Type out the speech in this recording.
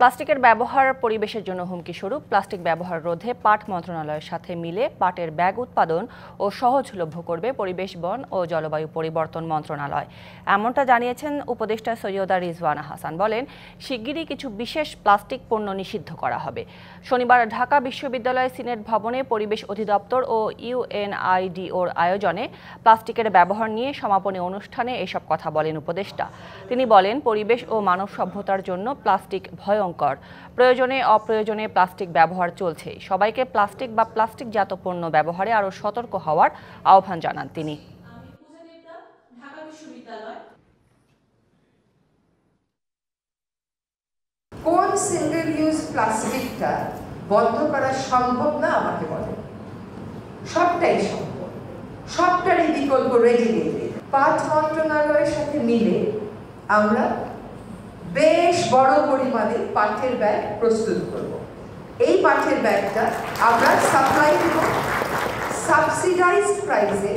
প্লাস্টিকের ব্যবহার পরিবেশের জন্য হুমকি স্বরূপ প্লাস্টিক ব্যবহার রোধে পাট মন্ত্রণালয়ের সাথে মিলে পাটের ব্যাগ উৎপাদন ও সহজলভ্য করবে পরিবেশ, বন ও জলবায়ু পরিবর্তন মন্ত্রণালয়। এমনটা জানিয়েছেন উপদেষ্টা সৈয়দা রিজওয়ানা হাসান। বলেন, শিগগিরই কিছু বিশেষ প্লাস্টিক পণ্য নিষিদ্ধ করা হবে। শনিবার ঢাকা বিশ্ববিদ্যালয় সিনেট ভবনে পরিবেশ অধিদপ্তর ও ইউএনআইডিওর আয়োজনে প্লাস্টিকের ব্যবহার নিয়ে সমাপনী অনুষ্ঠানে এসব কথা বলেন উপদেষ্টা। তিনি বলেন, পরিবেশ ও মানব সভ্যতার জন্য প্লাস্টিক ভয়ঙ্কর। প্রয়োজনে অপ্রয়োজনে প্লাস্টিক ব্যবহার চলছে। সবাইকে প্লাস্টিক বা প্লাস্টিকজাত পণ্য ব্যবহারে আরও সতর্ক হওয়ার আহ্বান জানান তিনি। কোন সিঙ্গেল ইউজ প্লাস্টিকটা বন্ধ করা সম্ভব না আমাকে বলে? সবটাই সম্ভব, সবটারই বিকল্প রেডি নেই। পাট মন্ত্রণালয়ের সাথে মিলে আমরা বেশ বড় পরিমাণে পাটের ব্যাগ প্রস্তুত করব। এই পাটের ব্যাগটা আমরা সাপ্লাই দেব সাবসিডাইজড প্রাইসে